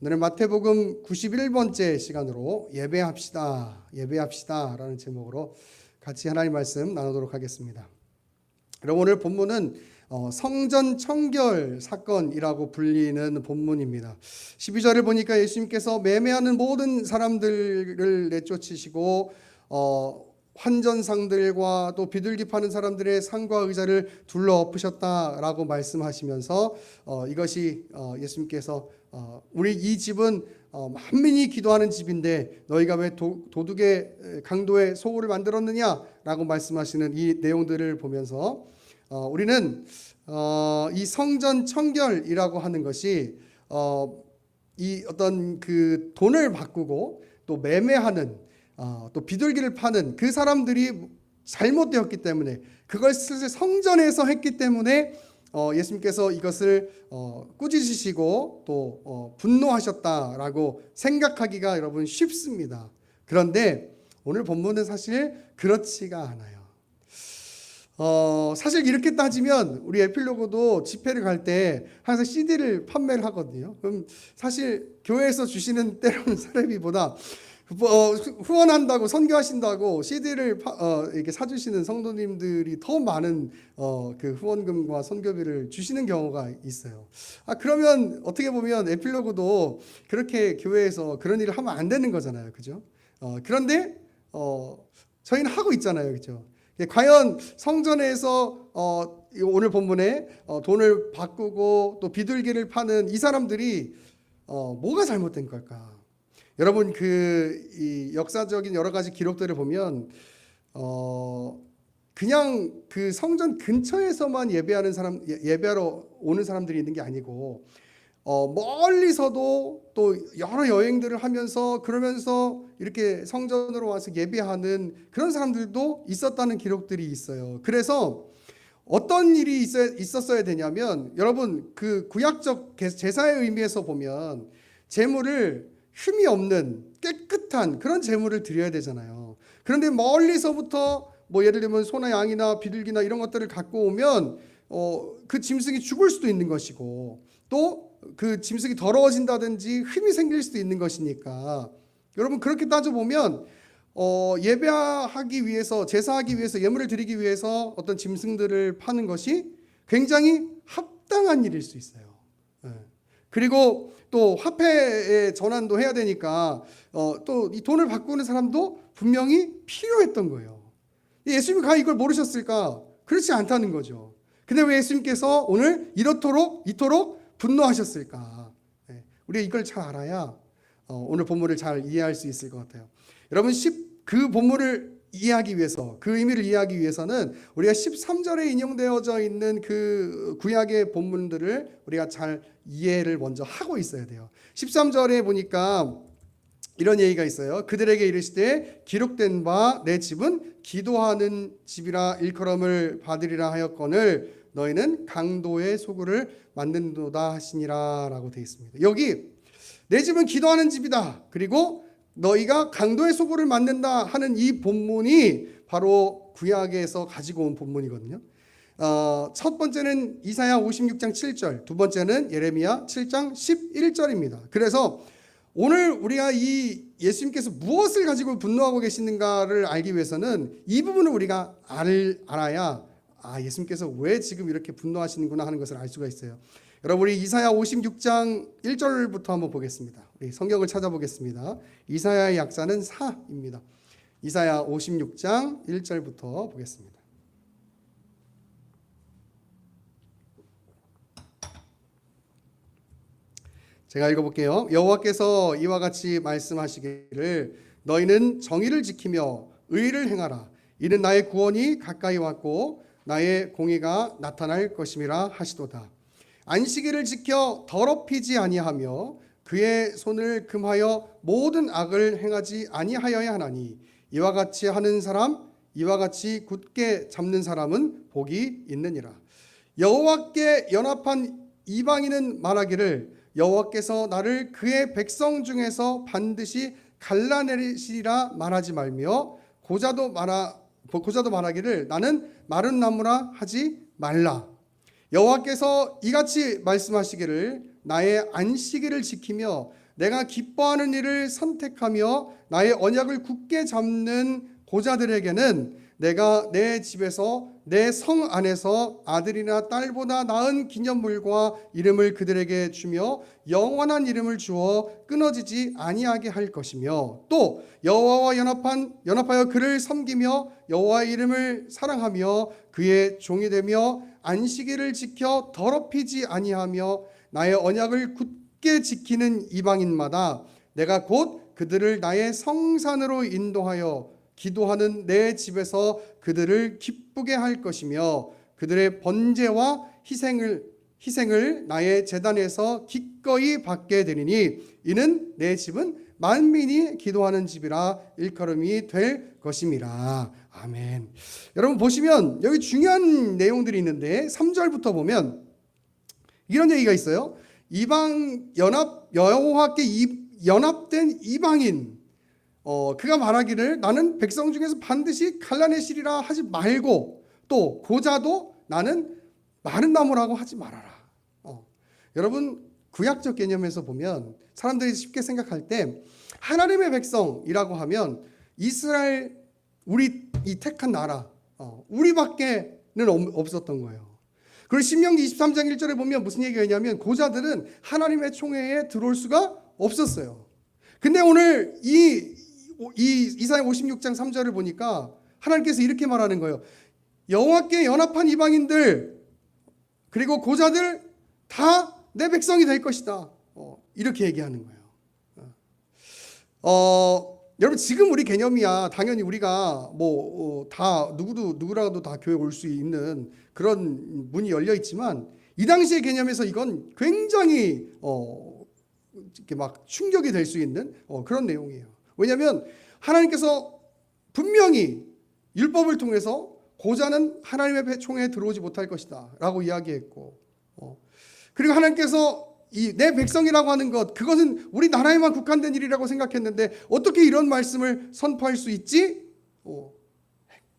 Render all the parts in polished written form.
오늘은 마태복음 91번째 시간으로 예배합시다 라는 제목으로 같이 하나님 말씀 나누도록 하겠습니다. 여러분, 오늘 본문은 성전 청결 사건이라고 불리는 본문입니다. 12절을 보니까 예수님께서 매매하는 모든 사람들을 내쫓으시고 환전상들과 또 비둘기 파는 사람들의 상과 의자를 둘러 엎으셨다라고 말씀하시면서 이것이 예수님께서 우리 이 집은 만민이 기도하는 집인데 너희가 왜 도둑의 강도의 소굴을 만들었느냐라고 말씀하시는 이 내용들을 보면서 우리는 이 성전 청결이라고 하는 것이 이 어떤 그 돈을 바꾸고 또 매매하는 또 비둘기를 파는 그 사람들이 잘못되었기 때문에 그것을 성전에서 했기 때문에 예수님께서 이것을 꾸짖으시고 또 분노하셨다라고 생각하기가 여러분 쉽습니다. 그런데 오늘 본문은 사실 그렇지가 않아요. 사실 이렇게 따지면 우리 에필로그도 집회를 갈 때 항상 CD를 판매를 하거든요. 그럼 사실 교회에서 주시는 때로는 사례비보다 후원한다고 선교하신다고 CD를 이렇게 사주시는 성도님들이 더 많은 그 후원금과 선교비를 주시는 경우가 있어요. 그러면 어떻게 보면 에필로그도 그렇게 교회에서 그런 일을 하면 안 되는 거잖아요, 그죠? 그런데 저희는 하고 있잖아요, 그죠? 과연 성전에서 오늘 본문에 돈을 바꾸고 또 비둘기를 파는 이 사람들이 뭐가 잘못된 걸까? 여러분, 이 역사적인 여러 가지 기록들을 보면 그냥 그 성전 근처에서만 예배하러 오는 사람들이 있는 게 아니고 멀리서도 또 여러 여행들을 하면서 그러면서 이렇게 성전으로 와서 예배하는 그런 사람들도 있었다는 기록들이 있어요. 그래서 어떤 일이 있었어야 되냐면, 여러분, 그 구약적 제사의 의미에서 보면 제물을 흠이 없는 깨끗한 그런 제물을 드려야 되잖아요. 그런데 멀리서부터 예를 들면 소나 양이나 비둘기나 이런 것들을 갖고 오면 그 짐승이 죽을 수도 있는 것이고 또 그 짐승이 더러워진다든지 흠이 생길 수도 있는 것이니까, 여러분, 그렇게 따져보면 예배하기 위해서, 제사하기 위해서, 예물을 드리기 위해서 어떤 짐승들을 파는 것이 굉장히 합당한 일일 수 있어요. 그리고 또 화폐의 전환도 해야 되니까 또 이 돈을 바꾸는 사람도 분명히 필요했던 거예요. 예수님이 과연 이걸 모르셨을까? 그렇지 않다는 거죠. 근데 왜 예수님께서 오늘 이토록 분노하셨을까? 우리가 이걸 잘 알아야 오늘 본문을 잘 이해할 수 있을 것 같아요. 여러분, 그 본문을 이해하기 위해서, 그 의미를 이해하기 위해서는 우리가 13절에 인용되어져 있는 그 구약의 본문들을 우리가 잘 이해를 먼저 하고 있어야 돼요. 13절에 보니까 이런 얘기가 있어요. 그들에게 이르시되 기록된 바 내 집은 기도하는 집이라 일컬음을 받으리라 하였거늘 너희는 강도의 소굴을 만든도다 하시니라 라고 되어 있습니다. 여기 내 집은 기도하는 집이다, 그리고 너희가 강도의 소굴을 만든다 하는 이 본문이 바로 구약에서 가지고 온 본문이거든요. 첫 번째는 이사야 56장 7절, 두 번째는 예레미야 7장 11절입니다. 그래서 오늘 우리가 이 예수님께서 무엇을 가지고 분노하고 계시는가를 알기 위해서는 이 부분을 우리가 알아야 예수님께서 왜 지금 이렇게 분노하시는구나 하는 것을 알 수가 있어요. 여러분, 우리 이사야 56장 1절부터 한번 보겠습니다. 우리 성경을 찾아보겠습니다. 이사야의 약자는 사입니다. 이사야 56장 1절부터 보겠습니다. 제가 읽어볼게요. 여호와께서 이와 같이 말씀하시기를 너희는 정의를 지키며 의를 행하라. 이는 나의 구원이 가까이 왔고 나의 공의가 나타날 것임이라 하시도다. 안식일을 지켜 더럽히지 아니하며 그의 손을 금하여 모든 악을 행하지 아니하여야 하나니 이와 같이 하는 사람, 이와 같이 굳게 잡는 사람은 복이 있느니라. 여호와께 연합한 이방인은 말하기를 여호와께서 나를 그의 백성 중에서 반드시 갈라내리시리라 말하지 말며 고자도 말하기를 나는 마른 나무라 하지 말라. 여호와께서 이같이 말씀하시기를 나의 안식일을 지키며 내가 기뻐하는 일을 선택하며 나의 언약을 굳게 잡는 고자들에게는 내가 내 집에서 내 성 안에서 아들이나 딸보다 나은 기념물과 이름을 그들에게 주며 영원한 이름을 주어 끊어지지 아니하게 할 것이며 또 여호와와 연합하여 그를 섬기며 여호와의 이름을 사랑하며 그의 종이 되며 안식일을 지켜 더럽히지 아니하며 나의 언약을 굳게 지키는 이방인마다 내가 곧 그들을 나의 성산으로 인도하여 기도하는 내 집에서 그들을 기쁘게 할 것이며 그들의 번제와 희생을 나의 제단에서 기꺼이 받게 되리니 이는 내 집은 만민이 기도하는 집이라 일컬음이 될 것임이라. 아멘. 여러분 보시면 여기 중요한 내용들이 있는데 3절부터 보면 이런 얘기가 있어요. 여호와께 연합된 이방인 그가 말하기를 나는 백성 중에서 반드시 갈라내시리라 하지 말고 또 고자도 나는 마른 나무라고 하지 말아라. 여러분 구약적 개념에서 보면 사람들이 쉽게 생각할 때 하나님의 백성이라고 하면 이스라엘 우리 이 택한 나라 우리밖에는 없었던 거예요. 그리고 신명기 23장 1절에 보면 무슨 얘기가 있냐면 고자들은 하나님의 총회에 들어올 수가 없었어요. 근데 오늘 이 이사야 56장 3절을 보니까 하나님께서 이렇게 말하는 거예요. 여호와께 연합한 이방인들 그리고 고자들 다 내 백성이 될 것이다. 이렇게 얘기하는 거예요. 여러분 지금 우리 개념이야 당연히 우리가 다 누구라도 다 교회 올 수 있는 그런 문이 열려 있지만 이 당시의 개념에서 이건 굉장히 이렇게 막 충격이 될 수 있는 그런 내용이에요. 왜냐하면 하나님께서 분명히 율법을 통해서 고자는 하나님의 총회에 들어오지 못할 것이다 라고 이야기했고 그리고 하나님께서 내 백성이라고 하는 것 그것은 우리나라에만 국한된 일이라고 생각했는데 어떻게 이런 말씀을 선포할 수 있지?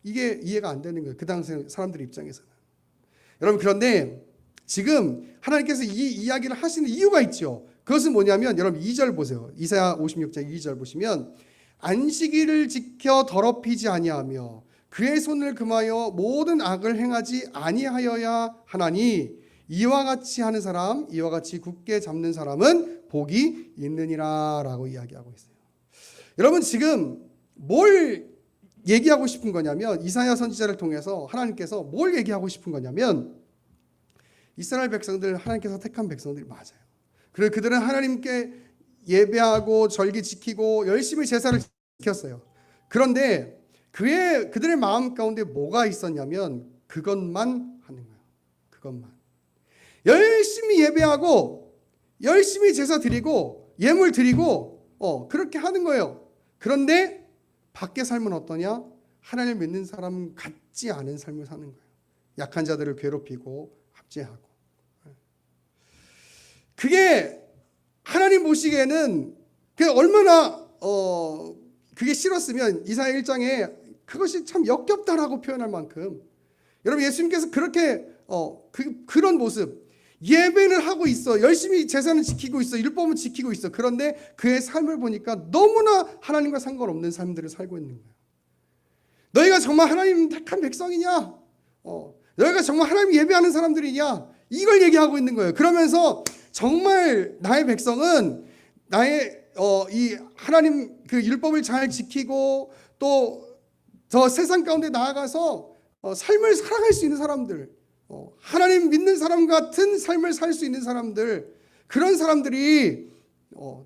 이게 이해가 안 되는 거예요. 그 당시 사람들 입장에서는. 여러분 그런데 지금 하나님께서 이 이야기를 하시는 이유가 있죠. 그것은 뭐냐면 여러분 2절 보세요. 이사야 56장 2절 보시면 안식일을 지켜 더럽히지 아니하며 그의 손을 금하여 모든 악을 행하지 아니하여야 하나니 이와 같이 하는 사람 이와 같이 굳게 잡는 사람은 복이 있느니라 라고 이야기하고 있어요. 여러분 지금 뭘 얘기하고 싶은 거냐면 이사야 선지자를 통해서 하나님께서 뭘 얘기하고 싶은 거냐면 이스라엘 백성들 하나님께서 택한 백성들이 맞아요. 그리고 그들은 하나님께 예배하고 절기 지키고 열심히 제사를 지켰어요. 그런데 그들의 마음 가운데 뭐가 있었냐면 그것만 하는 거예요. 그것만. 열심히 예배하고 열심히 제사 드리고 예물 드리고 그렇게 하는 거예요. 그런데 밖의 삶은 어떠냐? 하나님을 믿는 사람 같지 않은 삶을 사는 거예요. 약한 자들을 괴롭히고 압제하고. 그게 하나님 보시기에는 얼마나 그게 싫었으면 이사야 1장에 그것이 참 역겹다라고 표현할 만큼 여러분 예수님께서 그렇게 그런 모습 예배는 하고 있어 열심히 제사는 지키고 있어 율법은 지키고 있어 그런데 그의 삶을 보니까 너무나 하나님과 상관없는 삶들을 살고 있는 거예요. 너희가 정말 하나님 택한 백성이냐? 너희가 정말 하나님 예배하는 사람들이냐? 이걸 얘기하고 있는 거예요. 그러면서 정말 나의 백성은 나의 이 하나님 그 율법을 잘 지키고 또 저 세상 가운데 나아가서 삶을 살아갈 수 있는 사람들 하나님 믿는 사람 같은 삶을 살 수 있는 사람들 그런 사람들이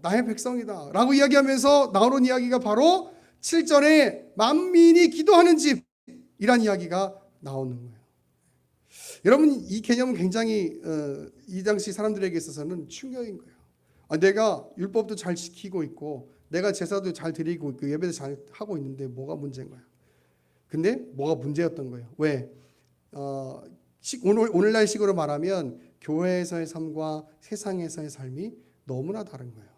나의 백성이다 라고 이야기하면서 나오는 이야기가 바로 7절에 만민이 기도하는 집이란 이야기가 나오는 거예요. 여러분 이 개념은 굉장히 이 당시 사람들에게 있어서는 충격인 거예요. 내가 율법도 잘 지키고 있고 내가 제사도 잘 드리고 있고 예배도 잘 하고 있는데 뭐가 문제인 거야. 근데 뭐가 문제였던 거예요. 왜? 오늘날 식으로 말하면 교회에서의 삶과 세상에서의 삶이 너무나 다른 거예요.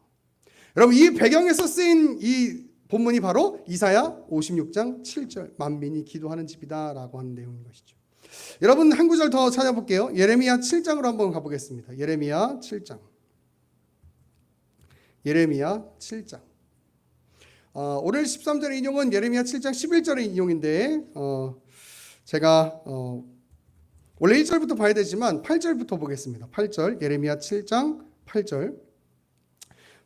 여러분 이 배경에서 쓰인 이 본문이 바로 이사야 56장 7절 만민이 기도하는 집이다 라고 하는 내용인 것이죠. 여러분 한 구절 더 찾아볼게요. 예레미야 7장으로 한번 가보겠습니다. 예레미야 7장 예레미야 7장. 오늘 13절의 인용은 예레미야 7장 11절의 인용인데 제가 원래 1절부터 봐야 되지만 8절부터 보겠습니다. 8절, 예레미야 7장 8절.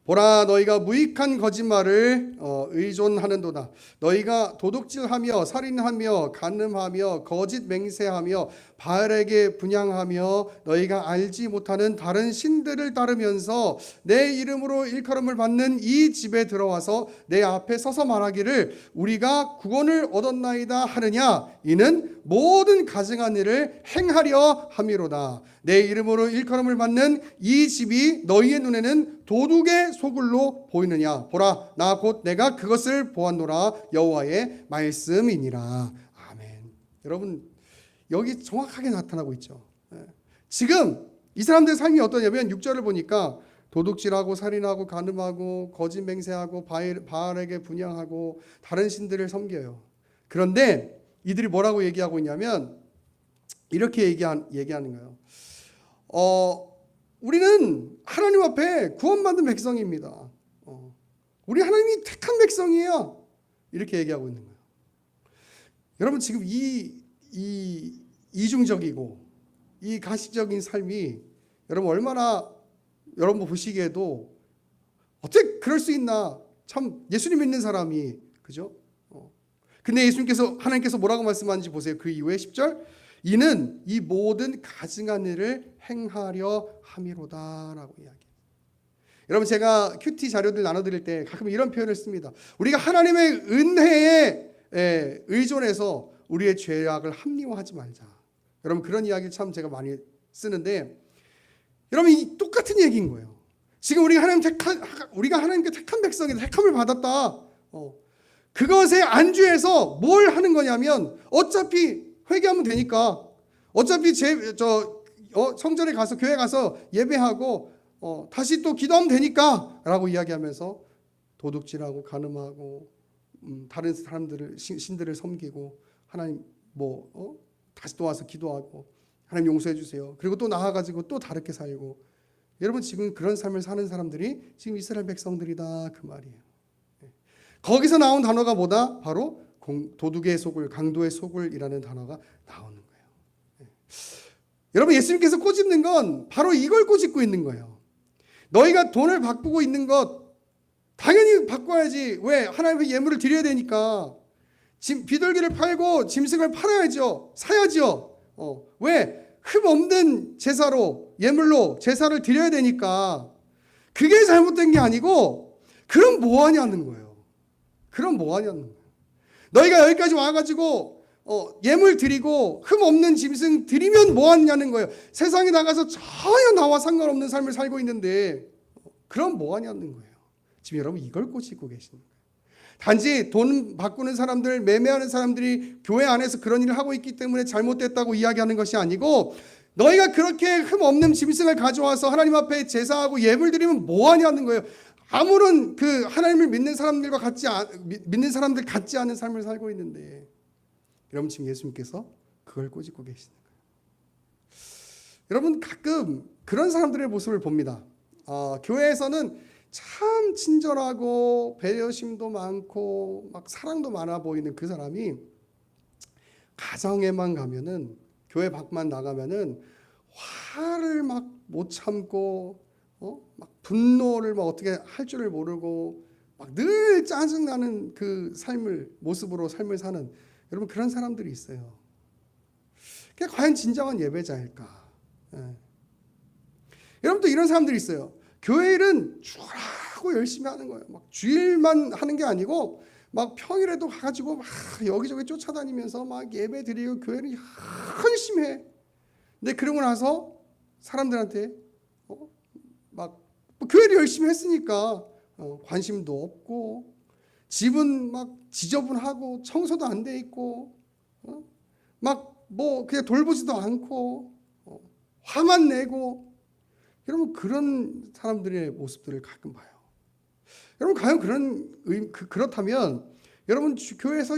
보라, 너희가 무익한 거짓말을 의존하는도다. 너희가 도둑질하며 살인하며 간음하며 거짓 맹세하며 바알에게 분향하며 너희가 알지 못하는 다른 신들을 따르면서 내 이름으로 일컬음을 받는 이 집에 들어와서 내 앞에 서서 말하기를 우리가 구원을 얻었나이다 하느냐. 이는 모든 가증한 일을 행하려 함이로다. 내 이름으로 일컬음을 받는 이 집이 너희의 눈에는 도둑의 소굴로 보이느냐. 보라, 나 곧 내가 그것을 보았노라. 여호와의 말씀이니라. 아멘. 여러분, 여기 정확하게 나타나고 있죠. 지금 이 사람들의 삶이 어떠냐면 6절을 보니까 도둑질하고 살인하고 간음하고 거짓 맹세하고 바알에게 분향하고 다른 신들을 섬겨요. 그런데 이들이 뭐라고 얘기하고 있냐면 이렇게 얘기하는 거예요. 우리는 하나님 앞에 구원받은 백성입니다. 우리 하나님이 택한 백성이에요. 이렇게 얘기하고 있는 거예요. 여러분, 지금 이 이중적이고 이 가시적인 삶이 여러분 얼마나 여러분 보시기에도 어떻게 그럴 수 있나. 참 예수님 믿는 사람이, 그죠? 근데 하나님께서 뭐라고 말씀하는지 보세요. 그 이후에 10절, 이는 이 모든 가증한 일을 행하려 함이로다라고 이야기해요. 여러분, 제가 큐티 자료들 나눠드릴 때 가끔 이런 표현을 씁니다. 우리가 하나님의 은혜에 의존해서 우리의 죄악을 합리화하지 말자. 여러분, 그런 이야기를 참 제가 많이 쓰는데, 여러분, 이 똑같은 얘기인 거예요. 지금 우리가 하나님께 택한 백성이 택함을 받았다. 그것에 안주해서 뭘 하는 거냐면 어차피 회개하면 되니까, 어차피 성전에 가서 교회 가서 예배하고 다시 또 기도하면 되니까 라고 이야기하면서 도둑질하고 간음하고 다른 사람들을 신들을 섬기고 하나님 다시 또 와서 기도하고 하나님 용서해 주세요. 그리고 또 나아가지고 또 다르게 살고. 여러분, 지금 그런 삶을 사는 사람들이 지금 이스라엘 백성들이다 그 말이에요. 거기서 나온 단어가 뭐다? 바로 도둑의 소굴, 강도의 소굴이라는 단어가 나오는 거예요. 여러분, 예수님께서 꼬집는 건 바로 이걸 꼬집고 있는 거예요. 너희가 돈을 바꾸고 있는 것 당연히 바꿔야지. 왜? 하나님의 예물을 드려야 되니까. 비둘기를 팔고 짐승을 팔아야죠. 사야죠. 왜? 흠 없는 제사로, 예물로 제사를 드려야 되니까. 그게 잘못된 게 아니고 그럼 뭐 하냐는 거예요. 그럼 뭐 하냐는 거예요. 너희가 여기까지 와가지고 예물 드리고 흠 없는 짐승 드리면 뭐 하냐는 거예요. 세상에 나가서 전혀 나와 상관없는 삶을 살고 있는데 그럼 뭐 하냐는 거예요. 지금 여러분, 이걸 꼬시고 계시는 거예요. 단지 돈 바꾸는 사람들, 매매하는 사람들이 교회 안에서 그런 일을 하고 있기 때문에 잘못됐다고 이야기하는 것이 아니고, 너희가 그렇게 흠 없는 짐승을 가져와서 하나님 앞에 제사하고 예물 드리면 뭐 하냐는 거예요. 아무런 그 하나님을 믿는 사람들 같지 않은 삶을 살고 있는데, 여러분, 지금 예수님께서 그걸 꼬집고 계시는 거예요. 여러분, 가끔 그런 사람들의 모습을 봅니다. 교회에서는 참 친절하고 배려심도 많고 막 사랑도 많아 보이는 그 사람이 가정에만 가면은, 교회 밖만 나가면은 화를 막 못 참고 막 분노를 막 어떻게 할 줄을 모르고 막 늘 짜증나는 그 모습으로 삶을 사는, 여러분, 그런 사람들이 있어요. 그게 과연 진정한 예배자일까? 여러분도 이런 사람들이 있어요. 교회 일은 죽으라고 열심히 하는 거예요. 막 주일만 하는 게 아니고 막 평일에도 가가지고 막 여기저기 쫓아다니면서 막 예배 드리고 교회를 열심히 해. 근데 그러고 나서 사람들한테 막 교회를 열심히 했으니까 관심도 없고, 집은 막 지저분하고 청소도 안 돼 있고, 막 그냥 돌보지도 않고 화만 내고. 여러분, 그런 사람들의 모습들을 가끔 봐요. 여러분, 과연 그렇다면 여러분, 교회에서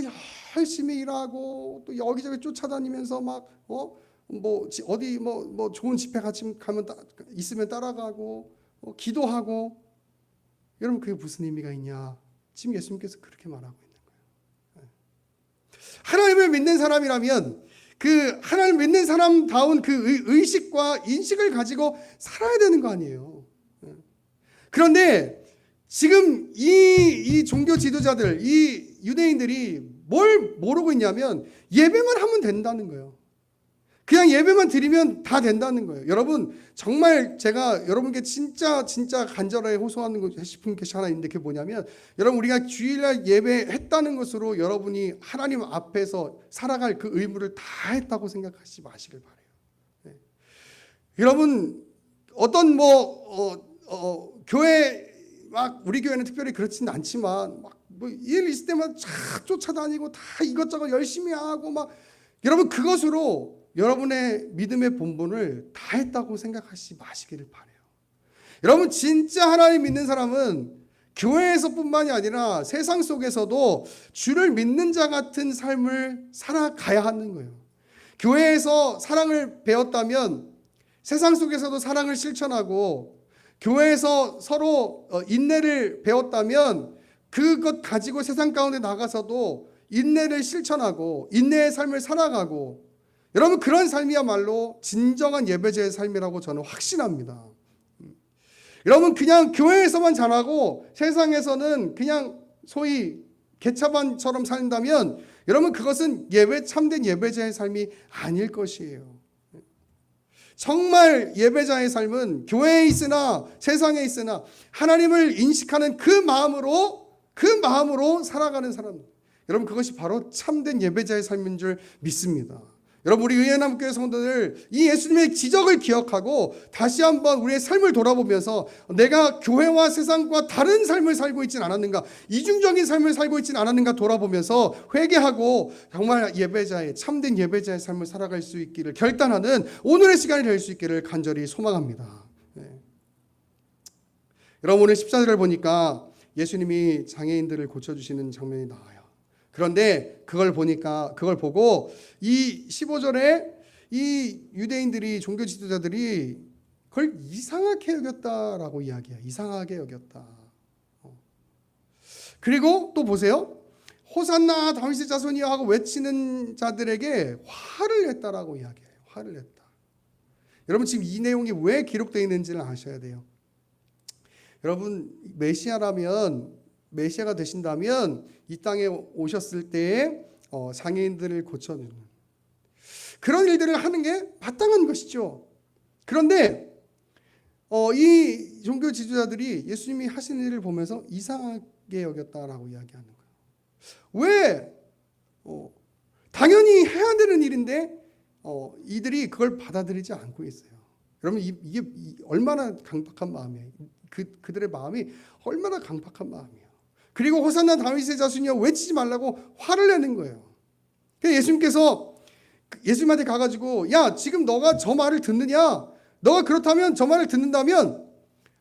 열심히 일하고 또 여기저기 쫓아다니면서 막 어디 좋은 집회 같이 있으면 따라가고 기도하고, 여러분 그게 무슨 의미가 있냐? 지금 예수님께서 그렇게 말하고 있는 거예요. 하나님을 믿는 사람이라면 그 하나님 믿는 사람다운 그 의식과 인식을 가지고 살아야 되는 거 아니에요. 그런데 지금 이 종교 지도자들, 이 유대인들이 뭘 모르고 있냐면 예배만 하면 된다는 거예요. 그냥 예배만 드리면 다 된다는 거예요. 여러분 정말 제가 여러분께 진짜 간절하게 호소하는 싶은 것이 하나 있는데 그게 뭐냐면 여러분 우리가 주일날 예배했다는 것으로 여러분이 하나님 앞에서 살아갈 그 의무를 다 했다고 생각하지 마시길 바라요. 네. 여러분 어떤 교회 막 우리 교회는 특별히 그렇지는 않지만 막 일 있을 때마다 쫙 쫓아다니고 다 이것저것 열심히 하고 막 여러분 그것으로 여러분의 믿음의 본분을 다 했다고 생각하시지 마시기를 바라요. 여러분 진짜 하나님 믿는 사람은 교회에서뿐만이 아니라 세상 속에서도 주를 믿는 자 같은 삶을 살아가야 하는 거예요. 교회에서 사랑을 배웠다면 세상 속에서도 사랑을 실천하고 교회에서 서로 인내를 배웠다면 그것 가지고 세상 가운데 나가서도 인내를 실천하고 인내의 삶을 살아가고 여러분 그런 삶이야말로 진정한 예배자의 삶이라고 저는 확신합니다. 여러분 그냥 교회에서만 잘하고 세상에서는 그냥 소위 개차반처럼 산다면 여러분 그것은 참된 예배자의 삶이 아닐 것이에요. 정말 예배자의 삶은 교회에 있으나 세상에 있으나 하나님을 인식하는 그 마음으로 살아가는 사람. 여러분 그것이 바로 참된 예배자의 삶인 줄 믿습니다. 여러분 우리 의예남교회 성도들 이 예수님의 기적을 기억하고 다시 한번 우리의 삶을 돌아보면서 내가 교회와 세상과 다른 삶을 살고 있지는 않았는가, 이중적인 삶을 살고 있지는 않았는가 돌아보면서 회개하고 정말 참된 예배자의 삶을 살아갈 수 있기를 결단하는 오늘의 시간이 될 수 있기를 간절히 소망합니다. 네. 여러분 오늘 14절을 보니까 예수님이 장애인들을 고쳐주시는 장면이 나와요. 그런데 그걸 보고 이 15절에 이 유대인들이 종교 지도자들이 그걸 이상하게 여겼다라고 이야기해요. 이상하게 여겼다. 그리고 또 보세요. 호산나 다윗의 자손이여 하고 외치는 자들에게 화를 냈다라고 이야기해요. 화를 냈다. 여러분 지금 이 내용이 왜 기록되어 있는지를 아셔야 돼요. 여러분 메시아가 되신다면 이 땅에 오셨을 때에 장애인들을 고쳐주는 그런 일들을 하는 게 마땅한 것이죠. 그런데 이 종교 지도자들이 예수님이 하시는 일을 보면서 이상하게 여겼다라고 이야기하는 거예요. 왜? 당연히 해야 되는 일인데 이들이 그걸 받아들이지 않고 있어요. 여러분 이게 얼마나 강박한 마음이에요. 그들의 마음이 얼마나 강박한 마음이에요. 그리고 호산나 다윗의 자손이여 외치지 말라고 화를 내는 거예요. 그래서 예수님께서 예수님한테 가가지고 야 지금 너가 저 말을 듣느냐? 너가 그렇다면 저 말을 듣는다면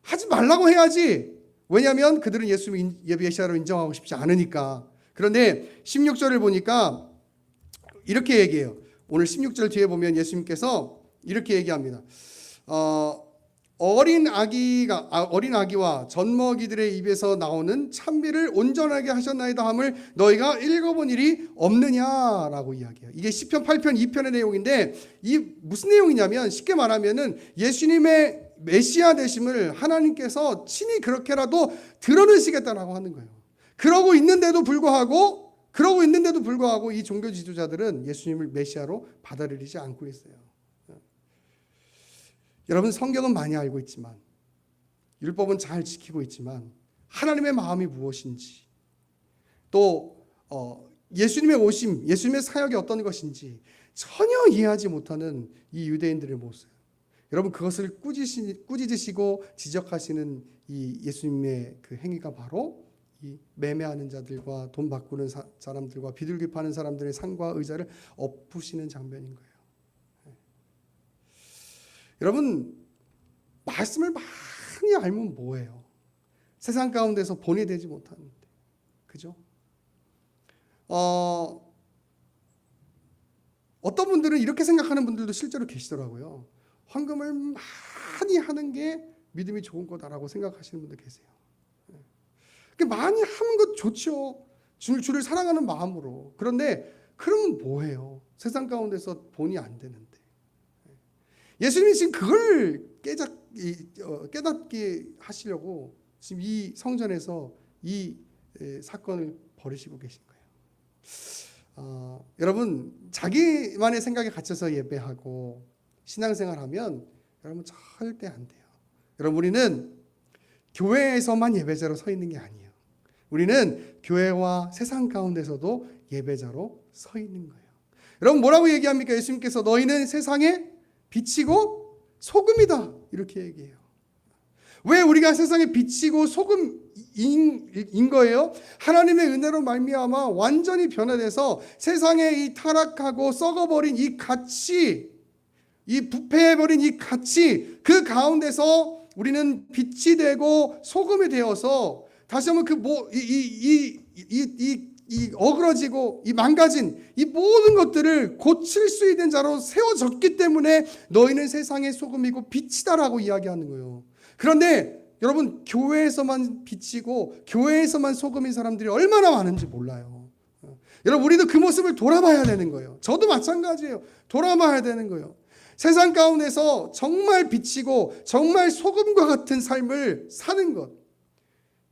하지 말라고 해야지. 왜냐하면 그들은 예수님을 메시아로 인정하고 싶지 않으니까. 그런데 16절을 보니까 이렇게 얘기해요. 오늘 16절 뒤에 보면 예수님께서 이렇게 얘기합니다. 어린 아기와 젖먹이들의 입에서 나오는 찬미를 온전하게 하셨나이다 함을 너희가 읽어본 일이 없느냐라고 이야기해요. 이게 시편 8편 2편의 내용인데 이 무슨 내용이냐면 쉽게 말하면은 예수님의 메시아 되심을 하나님께서 친히 그렇게라도 드러내시겠다라고 하는 거예요. 그러고 있는데도 불구하고 이 종교 지도자들은 예수님을 메시아로 받아들이지 않고 있어요. 여러분 성경은 많이 알고 있지만 율법은 잘 지키고 있지만 하나님의 마음이 무엇인지 또 예수님의 오심, 예수님의 사역이 어떤 것인지 전혀 이해하지 못하는 이 유대인들의 모습. 여러분 그것을 꾸짖으시고 지적하시는 이 예수님의 그 행위가 바로 이 매매하는 자들과 돈 바꾸는 사람들과 비둘기 파는 사람들의 상과 의자를 엎으시는 장면인 거예요. 여러분 말씀을 많이 알면 뭐예요? 세상 가운데서 본이 되지 못하는데, 그죠? 어떤 분들은 이렇게 생각하는 분들도 실제로 계시더라고요. 헌금을 많이 하는 게 믿음이 좋은 거다라고 생각하시는 분들 계세요. 많이 하는 것 좋죠. 주를 사랑하는 마음으로. 그런데 그러면 뭐해요? 세상 가운데서 본이 안 되는데. 예수님이 지금 그걸 깨닫게 하시려고 지금 이 성전에서 이 사건을 벌이시고 계신 거예요. 여러분, 자기만의 생각에 갇혀서 예배하고 신앙생활하면 여러분 절대 안 돼요. 여러분, 우리는 교회에서만 예배자로 서 있는 게 아니에요. 우리는 교회와 세상 가운데서도 예배자로 서 있는 거예요. 여러분, 뭐라고 얘기합니까? 예수님께서 너희는 세상의 빛이고 소금이다, 이렇게 얘기해요. 왜 우리가 세상의 빛이고 소금인 거예요? 하나님의 은혜로 말미암아 완전히 변화돼서 세상의 이 타락하고 썩어버린 이 가치, 이 부패해버린 이 가치, 그 가운데서 우리는 빛이 되고 소금이 되어서 다시 한번 이 어그러지고 이 망가진 이 모든 것들을 고칠 수 있는 자로 세워졌기 때문에 너희는 세상의 소금이고 빛이다라고 이야기하는 거예요. 그런데 여러분, 교회에서만 빛이고 교회에서만 소금인 사람들이 얼마나 많은지 몰라요. 여러분, 우리도 그 모습을 돌아봐야 되는 거예요. 저도 마찬가지예요. 돌아봐야 되는 거예요. 세상 가운데서 정말 빛이고 정말 소금과 같은 삶을 사는 것,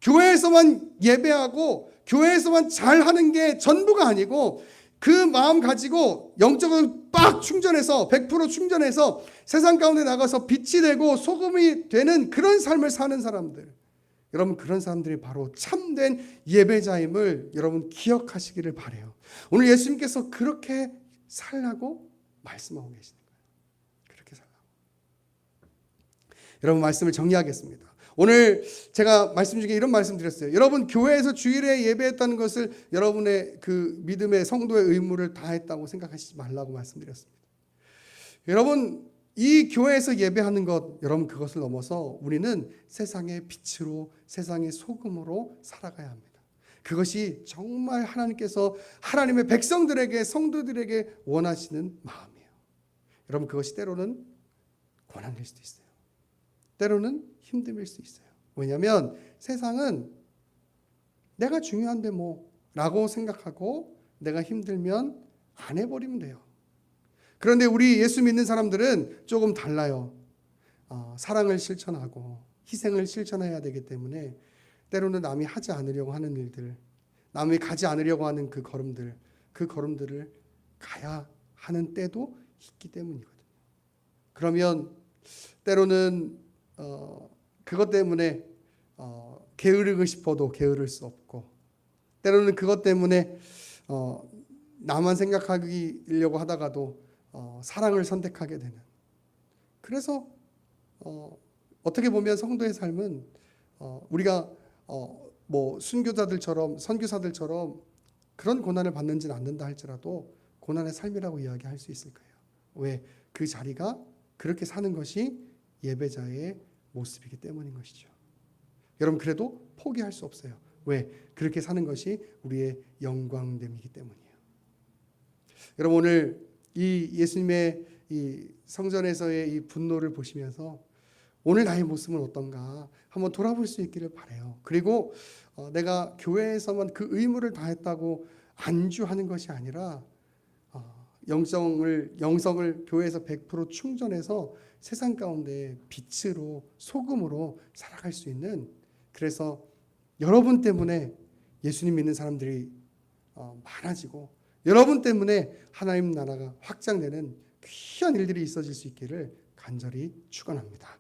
교회에서만 예배하고 교회에서만 잘하는 게 전부가 아니고 그 마음 가지고 영적으로 빡 충전해서 100% 충전해서 세상 가운데 나가서 빛이 되고 소금이 되는 그런 삶을 사는 사람들, 여러분, 그런 사람들이 바로 참된 예배자임을 여러분 기억하시기를 바라요. 오늘 예수님께서 그렇게 살라고 말씀하고 계시는 거예요. 그렇게 살라고. 여러분, 말씀을 정리하겠습니다. 오늘 제가 말씀 중에 이런 말씀 드렸어요. 여러분, 교회에서 주일에 예배했다는 것을 여러분의 그 믿음의 성도의 의무를 다했다고 생각하시지 말라고 말씀드렸습니다. 여러분, 이 교회에서 예배하는 것, 여러분, 그것을 넘어서 우리는 세상의 빛으로, 세상의 소금으로 살아가야 합니다. 그것이 정말 하나님께서 하나님의 백성들에게, 성도들에게 원하시는 마음이에요. 여러분, 그것이 때로는 고난일 수도 있어요. 때로는 힘듦일 수 있어요. 왜냐하면 세상은 내가 중요한데 뭐 라고 생각하고 내가 힘들면 안 해버리면 돼요. 그런데 우리 예수 믿는 사람들은 조금 달라요. 사랑을 실천하고 희생을 실천해야 되기 때문에 때로는 남이 하지 않으려고 하는 일들, 남이 가지 않으려고 하는 그 걸음들을 가야 하는 때도 있기 때문이거든요. 그러면 때로는 그것 때문에 게으르고 싶어도 게으를 수 없고, 때로는 그것 때문에 나만 생각하려고 하다가도 사랑을 선택하게 되는. 그래서 어떻게 보면 성도의 삶은 우리가 뭐 순교자들처럼 선교사들처럼 그런 고난을 받는지는 않는다 할지라도 고난의 삶이라고 이야기할 수 있을 거예요. 왜? 그 자리가 그렇게 사는 것이 예배자의 모습이기 때문인 것이죠. 여러분, 그래도 포기할 수 없어요. 왜? 그렇게 사는 것이 우리의 영광됨이기 때문이에요. 여러분, 오늘 이 예수님의 이 성전에서의 이 분노를 보시면서 오늘 나의 모습은 어떤가 한번 돌아볼 수 있기를 바라요. 그리고 내가 교회에서만 그 의무를 다했다고 안주하는 것이 아니라 영성을 교회에서 100% 충전해서 세상 가운데 빛으로 소금으로 살아갈 수 있는, 그래서 여러분 때문에 예수님 믿는 사람들이 많아지고 여러분 때문에 하나님 나라가 확장되는 귀한 일들이 있어질 수 있기를 간절히 축원합니다.